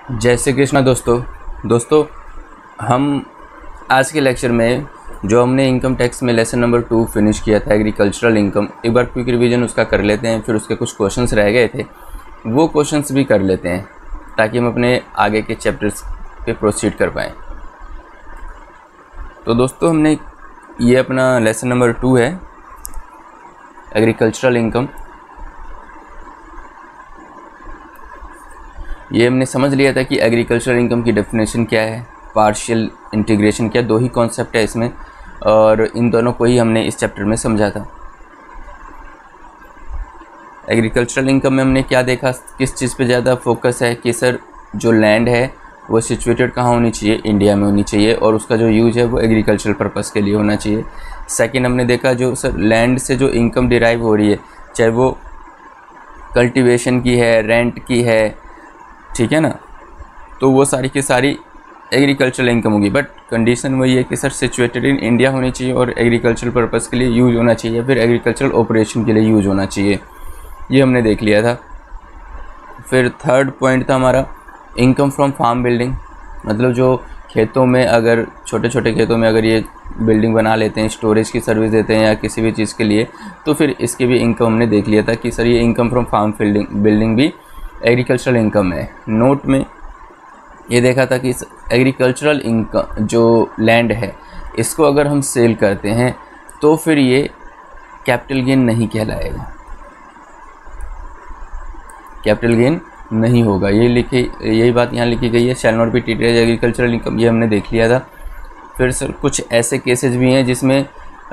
जय श्री कृष्णा दोस्तों हम आज के लेक्चर में जो हमने इनकम टैक्स में लेसन नंबर 2 फिनिश किया था एग्रीकल्चरल इनकम, एक बार क्विक रिवीजन उसका कर लेते हैं। फिर उसके कुछ क्वेश्चंस रह गए थे, वो क्वेश्चंस भी कर लेते हैं ताकि हम अपने आगे के चैप्टर्स पे प्रोसीड कर पाएँ। तो दोस्तों हमने ये अपना लेसन नंबर 2 है एग्रीकल्चरल इनकम, ये हमने समझ लिया था कि एग्रीकल्चरल इनकम की डेफिनेशन क्या है, पार्शियल इंटीग्रेशन क्या, दो ही कॉन्सेप्ट है इसमें और इन दोनों को ही हमने इस चैप्टर में समझा था। एग्रीकल्चरल इनकम में हमने क्या देखा, किस चीज़ पे ज़्यादा फोकस है कि सर जो लैंड है वो सिचुएटेड कहाँ होनी चाहिए, इंडिया में होनी चाहिए और उसका जो यूज है वो एग्रीकल्चरल पर्पस के लिए होना चाहिए। सेकंड हमने देखा जो सर लैंड से जो इनकम डिराइव हो रही है, चाहे वो कल्टीवेशन की है, रेंट की है, ठीक है ना, तो वो सारी की सारी एग्रीकल्चरल इनकम होगी। बट कंडीशन वही है कि सर सिचुएटेड इन इंडिया होनी चाहिए और एग्रीकल्चरल पर्पस के लिए यूज़ होना चाहिए, फिर एग्रीकल्चरल ऑपरेशन के लिए यूज़ होना चाहिए, ये हमने देख लिया था। फिर थर्ड पॉइंट था हमारा इनकम फ्रॉम फार्म बिल्डिंग, मतलब जो खेतों में अगर छोटे छोटे खेतों में अगर ये बिल्डिंग बना लेते हैं, स्टोरेज की सर्विस देते हैं या किसी भी चीज़ के लिए, तो फिर इसकी भी इनकम हमने देख लिया था कि सर ये इनकम फ्रॉम फार्म बिल्डिंग भी एग्रीकल्चरल इनकम है। नोट में ये देखा था कि इस एग्रीकल्चरल इनकम जो लैंड है इसको अगर हम सेल करते हैं तो फिर ये कैपिटल गेन नहीं कहलाएगा, कैपिटल गेन नहीं होगा, यही बात यहाँ लिखी गई है। Shall not be treated as agricultural income, ये हमने देख लिया था। फिर सर कुछ ऐसे केसेस भी हैं जिसमें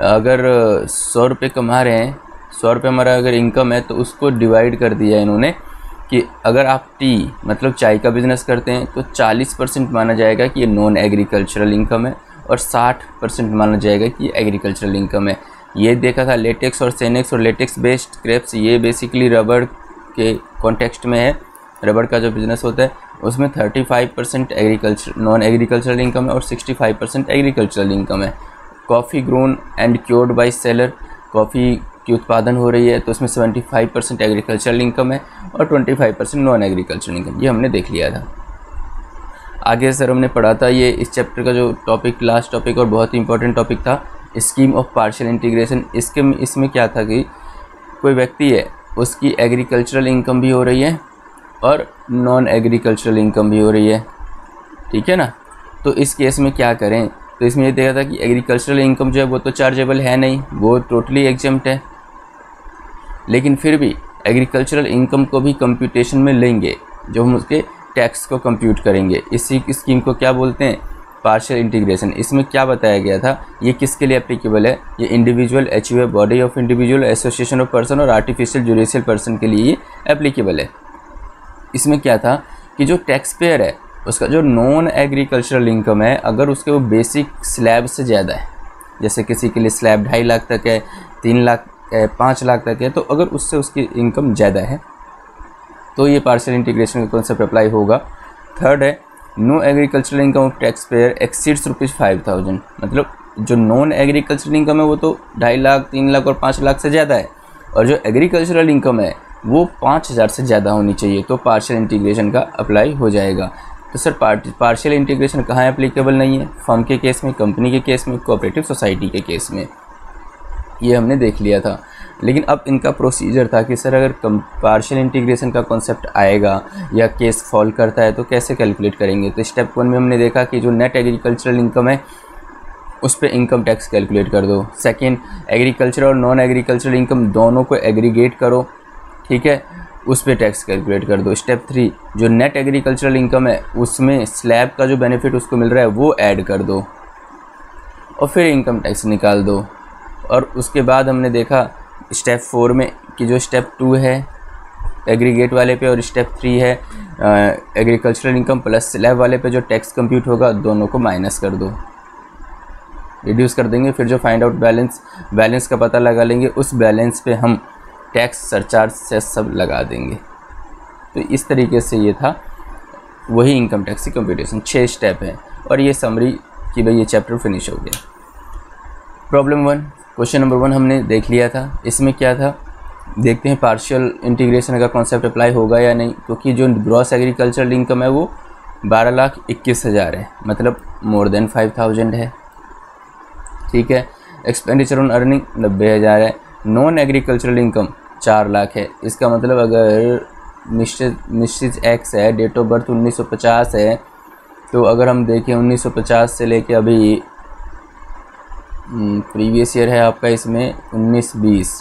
अगर 100 रुपये कमा रहे हैं, 100 रुपये हमारा अगर इनकम है तो उसको डिवाइड कर दिया है इन्होंने कि अगर आप टी मतलब चाय का बिज़नेस करते हैं तो 40% माना जाएगा कि ये नॉन एग्रीकल्चरल इनकम है और 60% माना जाएगा कि ये एग्रीकल्चरल इनकम है। ये देखा था लेटेक्स और सेनेक्स और लेटेक्स बेस्ड क्रेप्स, ये बेसिकली रबड़ के कॉन्टेक्स्ट में है। रबड़ का जो बिज़नेस होता है उसमें 35% नॉन एग्रीकल्चरल इनकम है और 65% एग्रीकल्चरल इनकम है। Coffee grown and cured by seller, coffee की उत्पादन हो रही है तो उसमें 75% एग्रीकल्चरल इनकम है और 25% नॉन एग्रीकल्चरल इनकम, ये हमने देख लिया था। आगे सर हमने पढ़ा था ये इस चैप्टर का जो टॉपिक लास्ट टॉपिक और बहुत ही इंपॉर्टेंट टॉपिक था स्कीम ऑफ पार्शियल इंटीग्रेशन। इसमें क्या था कि कोई व्यक्ति है उसकी एग्रीकल्चरल इनकम भी हो रही है और नॉन एग्रीकल्चरल इनकम भी हो रही है, ठीक है ना। तो इस केस में क्या करें, तो इसमें ये देखा था कि एग्रीकल्चरल इनकम जो है वो तो चार्जेबल है नहीं, वो टोटली एग्जेम्प्ट है, लेकिन फिर भी एग्रीकल्चरल इनकम को भी कंप्यूटेशन में लेंगे, जो हम उसके टैक्स को कंप्यूट करेंगे। इसी स्कीम को क्या बोलते हैं, पार्शियल इंटीग्रेशन। इसमें क्या बताया गया था, ये किसके लिए एप्लीकेबल है, ये individual HUF body of individual association of person और आर्टिफिशियल जुडिशियल पर्सन के लिए ये एप्लीकेबल है। इसमें क्या था कि जो टैक्स पेयर है उसका जो नॉन एग्रीकल्चरल इनकम है अगर उसके वो बेसिक स्लैब से ज़्यादा है, जैसे किसी के लिए स्लैब 2.5 लाख तक है, 3 लाख 5 लाख तक है, तो अगर उससे उसकी इनकम ज़्यादा है तो ये पार्शियल इंटीग्रेशन का कॉन्सेप्ट अप्लाई होगा। थर्ड है no agricultural income of tax payer exceeds ₹5,000, मतलब जो नॉन एग्रीकल्चरल इनकम है वो तो 2.5 लाख 3 लाख और 5 लाख से ज़्यादा है और जो एग्रीकल्चरल इनकम है वो 5,000 से ज़्यादा होनी चाहिए, तो पार्शियल इंटीग्रेशन का अप्लाई हो जाएगा। तो सर पार्शियल इंटीग्रेशन कहाँ एप्लीकेबल नहीं है, फर्म के केस में, कंपनी के केस में, कोऑपरेटिव सोसाइटी के केस में, ये हमने देख लिया था। लेकिन अब इनका प्रोसीजर था कि सर अगर पार्शियल इंटीग्रेशन का कॉन्सेप्ट आएगा या केस फॉल करता है तो कैसे कैलकुलेट करेंगे। तो स्टेप 1 में हमने देखा कि जो नेट एग्रीकल्चरल इनकम है उस पर इनकम टैक्स कैलकुलेट कर दो। सेकेंड, एग्रीकल्चर और नॉन एग्रीकल्चरल इनकम दोनों को एग्रीगेट करो, ठीक है, उस पर टैक्स कैलकुलेट कर दो। स्टेप 3, जो नेट एग्रीकल्चरल इनकम है उसमें स्लैब का जो बेनिफिट उसको मिल रहा है वो ऐड कर दो और फिर इनकम टैक्स निकाल दो। और उसके बाद हमने देखा स्टेप 4 में कि जो स्टेप 2 है एग्रीगेट वाले पे और स्टेप 3 है एग्रीकल्चरल इनकम प्लस स्लैब वाले पे जो टैक्स कंप्यूट होगा दोनों को माइनस कर दो, रिड्यूस कर देंगे। फिर जो फाइंड आउट बैलेंस का पता लगा लेंगे, उस बैलेंस पे हम टैक्स सरचार्ज से सब लगा देंगे। तो इस तरीके से ये था, वही इनकम टैक्स की कंप्यूटेशन। 6 स्टेप हैं और ये समरी कि भाई ये चैप्टर फिनिश हो गया। प्रॉब्लम 1, क्वेश्चन नंबर 1 हमने देख लिया था। इसमें क्या था, देखते हैं पार्शियल इंटीग्रेशन का कॉन्सेप्ट अप्लाई होगा या नहीं, क्योंकि जो ग्रॉस एग्रीकल्चरल इनकम है वो 12,21,000 है, मतलब मोर देन 5,000 है। ठीक है। एक्सपेंडिचर ऑन अर्निंग 90,000 है। नॉन एग्रीकल्चरल इनकम 4 लाख है। इसका मतलब अगर मिसेज एक्स है, डेट ऑफ बर्थ 1950 है, तो अगर हम देखें 1950 से लेके अभी प्रीवियस ईयर है आपका इसमें 19-20,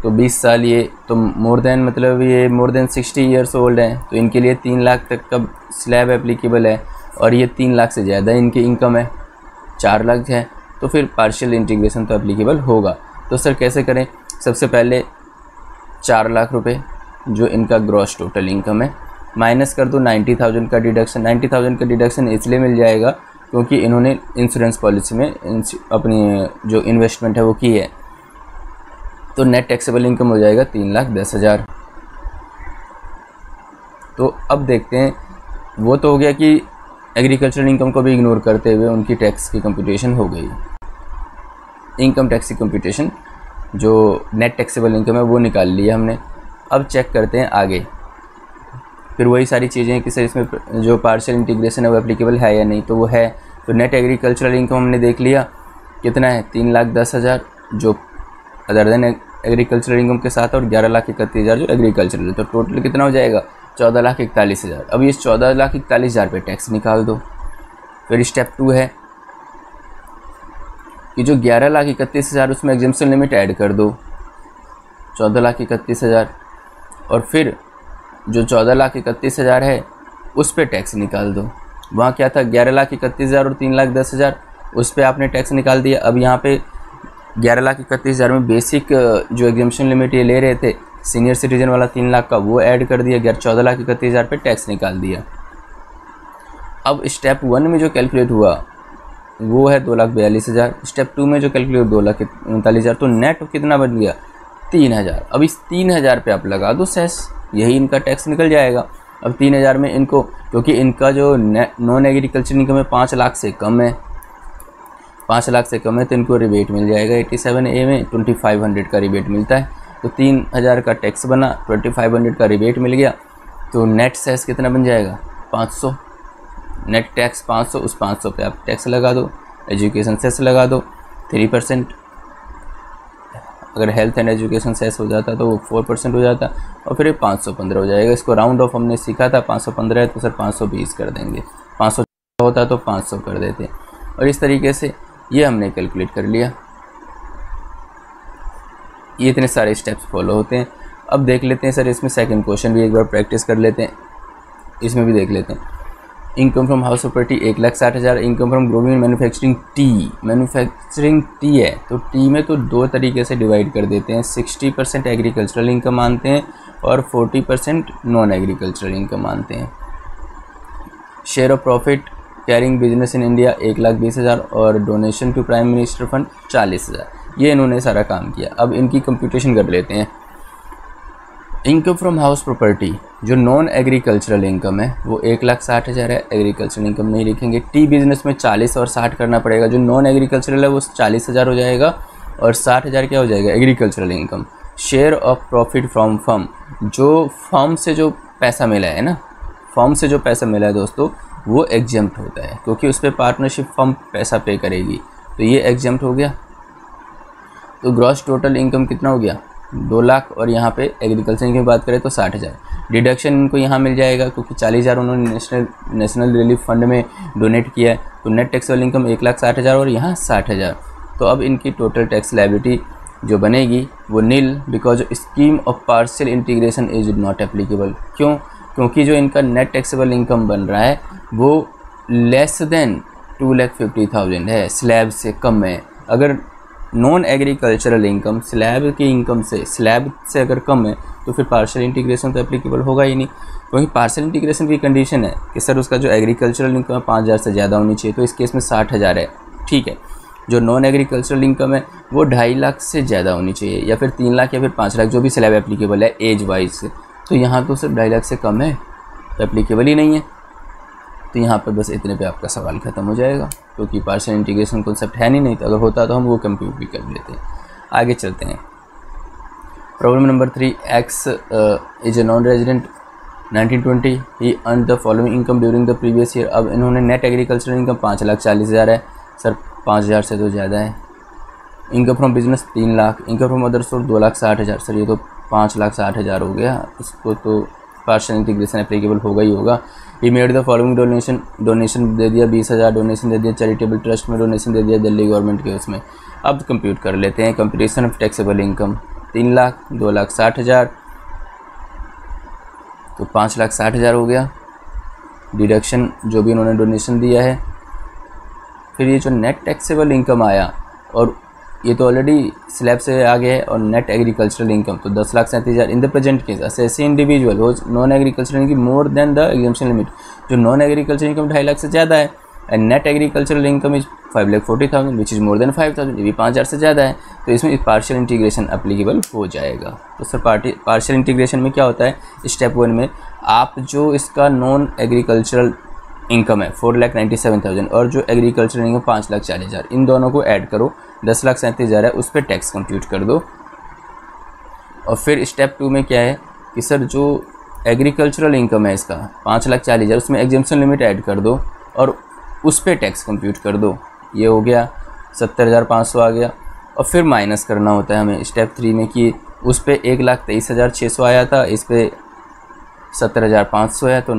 तो 20 साल, ये तो मोर देन, मतलब ये मोर देन 60 ईयर्स ओल्ड है, तो इनके लिए 3 लाख तक का स्लैब एप्लीकेबल है। और ये 3 लाख से ज़्यादा इनकी इनकम है, 4 लाख है, तो फिर पार्शियल इंटीग्रेशन तो एप्लीकेबल होगा। तो सर कैसे करें? सबसे पहले 4 लाख रुपए जो इनका ग्रॉस टोटल इनकम है, माइनस कर दो 90,000 का डिडक्शन। 90,000 का डिडक्शन इसलिए मिल जाएगा क्योंकि इन्होंने इंश्योरेंस पॉलिसी में अपनी जो इन्वेस्टमेंट है वो की है। तो नेट टैक्सेबल इनकम हो जाएगा 3,10,000। तो अब देखते हैं, वो तो हो गया कि एग्रीकल्चरल इनकम को भी इग्नोर करते हुए उनकी टैक्स की कंप्यूटेशन हो गई। इनकम टैक्स की कंप्यूटेशन, जो नेट टैक्सेबल इनकम है वो निकाल लिया हमने। अब चेक करते हैं आगे, फिर वही सारी चीज़ें कि सर इसमें जो पार्शियल इंटीग्रेशन है वो एप्लीकेबल है या नहीं, तो वो है। तो नेट एग्रीकल्चरल इनकम हमने देख लिया कितना है, 3,10,000 जो अदर देन एग्रीकल्चरल इनकम के साथ, और 11,31,000 जो एग्रीकल्चरल है। तो टोटल कितना हो जाएगा? 14,41,000। अब इस 14,41,000 पे टैक्स निकाल दो। फिर स्टेप 2 है कि जो 11,31,000 उसमें एग्जम्पशन लिमिट ऐड कर दो, 14,31,000, और फिर जो 14,31,000 है उस पे टैक्स निकाल दो। वहाँ क्या था, 11,31,000 और 3,10,000, उस पे आपने टैक्स निकाल दिया। अब यहाँ पे 11,31,000 में बेसिक जो एग्जम्पशन लिमिट ये ले रहे थे सीनियर सिटीजन वाला 3 लाख का, वो ऐड कर दिया, 14,31,000 पे टैक्स निकाल दिया। अब स्टेप 1 में जो कैलकुलेट हुआ वो है 2,42,000। स्टेप 2 में जो कैलकुलेट 2,39,000, तो नेट कितना बन गया? 3,000। अब इस 3,000 पे आप लगा दो सेस, यही इनका टैक्स निकल जाएगा। अब 3,000 में इनको, क्योंकि इनका जो नॉन एग्रीकल्चर इनकम है 5 लाख से कम है, 5 लाख से कम है, तो इनको रिबेट मिल जाएगा। 87A में 2,500 का रिबेट मिलता है, तो 3,000 का टैक्स बना, 2,500 का रिबेट मिल गया, तो नेट सेस कितना बन जाएगा? 500। नेट टैक्स 500, उस 500 पे आप टैक्स लगा दो, एजुकेशन सेस लगा दो 3%। अगर हेल्थ एंड एजुकेशन सेस हो जाता तो वो 4% हो जाता, और फिर 515 हो जाएगा। इसको राउंड ऑफ हमने सीखा था, 515 है तो सर 520 कर देंगे, 500 होता तो 500 कर देते। और इस तरीके से ये हमने कैलकुलेट कर लिया। ये इतने सारे स्टेप्स फॉलो होते हैं। अब देख लेते हैं सर इसमें सेकंड क्वेश्चन भी एक बार प्रैक्टिस कर लेते हैं, इसमें भी देख लेते हैं। Income from house property 1,60,000। Income from growing manufacturing T, manufacturing T है तो टी में तो 2 तरीके से डिवाइड कर देते हैं, 60% एग्रीकल्चरल इनकम मानते हैं और 40% नॉन एग्रीकल्चरल इनकम मानते हैं। Share of profit carrying business in India 1,20,000 और donation to prime minister fund 40,000। ये इन्होंने सारा काम किया। अब इनकी कंप्यूटेशन कर लेते हैं। इनकम फ्रॉम हाउस प्रॉपर्टी जो नॉन एग्रीकल्चरल इनकम है वो 1,60,000 है, एग्रीकल्चरल इनकम नहीं लिखेंगे। टी बिजनेस में 40 और 60 करना पड़ेगा, जो नॉन एग्रीकल्चरल है वो 40,000 हो जाएगा और 60,000 क्या हो जाएगा? Agricultural income. Share of profit from firm, जो फर्म से जो पैसा मिला है ना, फर्म से जो पैसा मिला है दोस्तों वो एग्जेम्प्ट होता है, क्योंकि उस पर पार्टनरशिप फर्म पैसा पे करेगी, तो ये एग्जेम्प्ट हो गया। तो ग्रॉस टोटल इनकम कितना हो गया? 2 लाख, और यहाँ पे एग्रीकल्चर की बात करें तो 60,000। डिडक्शन इनको यहाँ मिल जाएगा क्योंकि 40,000 उन्होंने नेशनल रिलीफ फंड में डोनेट किया है, तो नेट टैक्सेबल इनकम 1,60,000 और यहाँ 60,000। तो अब इनकी टोटल टैक्स लायबिलिटी जो बनेगी वो nil, because scheme of partial integration is not applicable. क्यों? क्योंकि जो इनका नेट टैक्सेबल इनकम बन रहा है वो लेस देन 2,50,000 है, स्लैब से कम है। अगर नॉन एग्रीकल्चरल इनकम स्लैब की इनकम से, स्लैब से अगर कम है तो फिर पार्शियल इंटीग्रेशन तो एप्लीकेबल होगा ही नहीं, क्योंकि पार्शियल इंटीग्रेशन की कंडीशन है कि सर उसका जो एग्रीकल्चरल इनकम है 5,000 से ज़्यादा होनी चाहिए, तो इस केस में 60,000 है, ठीक है। जो नॉन एग्रीकल्चरल इनकम है वो 2.5 लाख से ज़्यादा होनी चाहिए, या फिर 3 लाख या फिर 5 लाख, जो भी स्लैब एप्लीकेबल है एज वाइज। तो यहाँ तो सिर्फ 2.5 लाख से कम है तो एप्लीकेबल ही नहीं है। तो यहाँ पे बस इतने पे आपका सवाल ख़त्म हो जाएगा, क्योंकि पार्शियल इंटीग्रेशन कॉन्सेप्ट है नहीं तो अगर होता तो हम वो कंप्यूट भी कर लेते हैं। आगे चलते हैं। Problem number 3, x is a non resident 1920 he earn the following income during the previous year. अब इन्होंने नेट एग्रीकल्चरल इनकम 5,40,000 है सर, 5,000 से तो ज़्यादा है। Income from business 3 lakh, income from other source 2,60,000 sir, ये तो 5,60,000 हो गया, इसको तो पार्शियल इंटीग्रेशन एप्लीकेबल होगा ही होगा। He made the following donation दे दिया 20,000, डोनेशन दे दिया चैरिटेबल ट्रस्ट में, डोनेशन दे दिया दिल्ली गवर्नमेंट के उसमें। अब कंप्यूट कर लेते हैं computation of taxable income. 3 lakh, 2,60,000 तो 5,60,000 हो गया, डिडक्शन जो भी उन्होंने डोनेशन दिया है। फिर ये जो नेट टैक्सेबल इनकम आया, और ये तो ऑलरेडी स्लैब से आ गया है, और नेट एग्रीकल्चरल इनकम तो 10,37,000 in the present case assessee individual हो non agricultural income more than the exemption limit. जो नॉन एग्रीकल्चरल इनकम 2.5 लाख से ज़्यादा है, and net agricultural income is 5,40,000 which is more than 5,000, ये भी 5,000 से ज़्यादा है, तो इसमें पार्शियल इंटीग्रेशन एप्लीकेबल हो जाएगा। तो सर पार्शियल इंटीग्रेशन में क्या होता है, स्टेप 1 में आप जो इसका नॉन एग्रीकल्चरल इनकम है 4,97,000 और जो एग्रीकल्चरल इनकम 5,40,000, इन दोनों को ऐड करो, 10,37,000 है, उस पर टैक्स कंप्यूट कर दो। और फिर स्टेप 2 में क्या है कि सर जो एग्रीकल्चरल इनकम है इसका 5,40,000, उसमें एग्जेम्पशन लिमिट ऐड कर दो और उस पर टैक्स कंप्यूट कर दो। ये हो गया 70,500 आ गया। और फिर माइनस करना होता है हमें स्टेप 3 में कि उस पर 1,23,600 आया था, इस पर 70,500 है, तो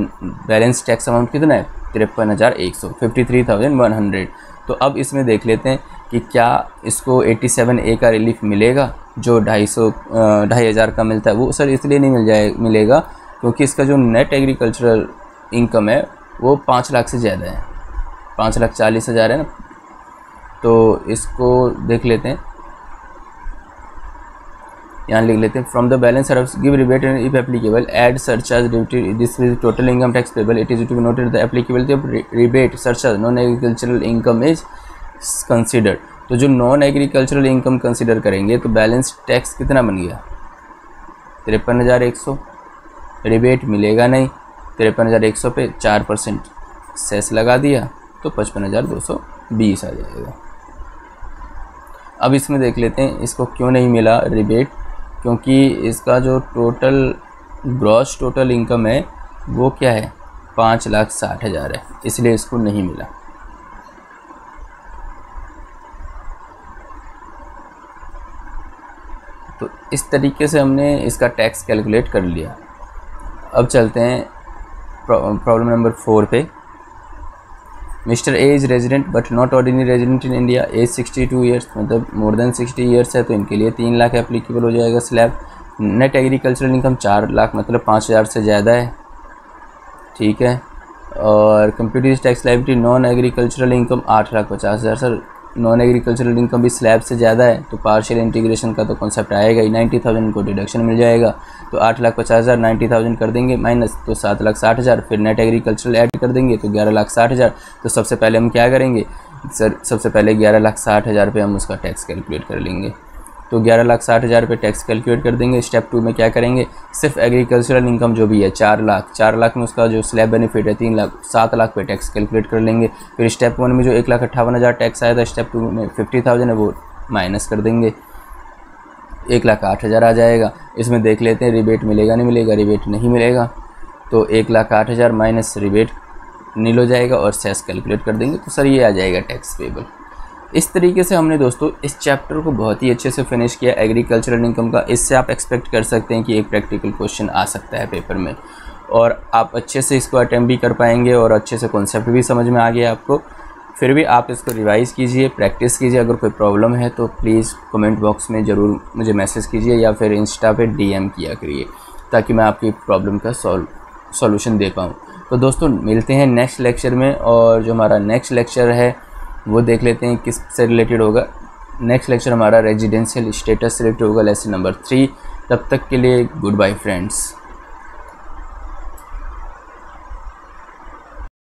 बैलेंस टैक्स अमाउंट कितना है 53,100, 53,100। तो अब इसमें देख लेते हैं कि क्या इसको 87A का रिलीफ मिलेगा जो 2,500 का मिलता है। वो सर इसलिए नहीं मिलेगा क्योंकि इसका जो नेट एग्रीकल्चरल इनकम है वो 5 लाख से ज़्यादा है, 5,40,000 है ना। तो इसको देख लेते हैं, यहाँ लिख लेते हैं from the balance give rebate if applicable add surcharge duty this is total income tax payable it is to be noted the applicability of rebate surcharge non agricultural income is considered. तो जो non agricultural income consider करेंगे तो balance tax कितना बन गया 53,100, rebate मिलेगा नहीं, 53,100 पे 4% सेस लगा दिया तो 55,220 आ जाएगा। अब इसमें देख लेते हैं इसको क्यों नहीं मिला रिबेट, क्योंकि इसका जो ग्रॉस टोटल इनकम है वो क्या है 5,60,000 है, इसलिए इसको नहीं मिला। तो इस तरीके से हमने इसका टैक्स कैलकुलेट कर लिया। अब चलते हैं प्रॉब्लम नंबर 4 पे। Mister A is resident but not ordinary resident in India, age 62 years, मतलब मोर देन 60 ईयर्स है, तो इनके लिए 3 लाख एप्लीकेबल हो जाएगा slab. Net agricultural income 4 lakh, मतलब 5,000 से ज़्यादा है, ठीक है। और computer tax liability non agricultural income 8,50,000, sir non agricultural income भी स्लैब से ज़्यादा है, तो पार्शियल इंटीग्रेशन का तो कॉन्सेप्ट आएगा ही, 90,000 को डिडक्शन मिल जाएगा। तो 8,50,000 90,000 कर देंगे माइनस, तो 7,60,000, फिर नेट एग्रीकल्चरल ऐड कर देंगे तो 11,60,000। तो सबसे पहले हम क्या करेंगे सर, सबसे पहले 11,60,000 पे हम उसका टैक्स कैलकुलेट कर लेंगे। तो 11,60,000 पे टैक्स कैलकुलेट कर देंगे। स्टेप 2 में क्या करेंगे, सिर्फ एग्रीकल्चरल इनकम जो भी है 4 लाख में उसका जो स्लैब बेनिफिट है 3 लाख, 7 लाख पे टैक्स कैलकुलेट कर लेंगे। फिर स्टेप 1 में जो 1,58,000 टैक्स आया था, स्टेप 2 में 50,000 है वो माइनस कर देंगे, 1,08,000 आ जाएगा। इसमें देख लेते हैं रिबेट मिलेगा नहीं मिलेगा, रिबेट नहीं मिलेगा, तो 1,08,000 माइनस रिबेट नील हो जाएगा और सेस कैलकुलेट कर देंगे, तो सर ये आ जाएगा टैक्स पेबल। इस तरीके से हमने दोस्तों इस चैप्टर को बहुत ही अच्छे से फिनिश किया एग्रीकल्चरल इनकम का। इससे आप एक्सपेक्ट कर सकते हैं कि एक प्रैक्टिकल क्वेश्चन आ सकता है पेपर में, और आप अच्छे से इसको अटेम्प्ट भी कर पाएंगे और अच्छे से कॉन्सेप्ट भी समझ में आ गया आपको। फिर भी आप इसको रिवाइज़ कीजिए, प्रैक्टिस कीजिए। अगर कोई प्रॉब्लम है तो प्लीज़ कमेंट बॉक्स में ज़रूर मुझे मैसेज कीजिए या फिर इंस्टा पे DM किया करिए, ताकि मैं आपकी प्रॉब्लम का सॉल्यूशन दे पाऊँ। तो दोस्तों मिलते हैं नेक्स्ट लेक्चर में, और जो हमारा नेक्स्ट लेक्चर है वो देख लेते हैं किस से रिलेटेड होगा। नेक्स्ट लेक्चर हमारा रेजिडेंशियल स्टेटस से रिलेटेड होगा, लेसन नंबर 3। तब तक के लिए गुड बाय फ्रेंड्स।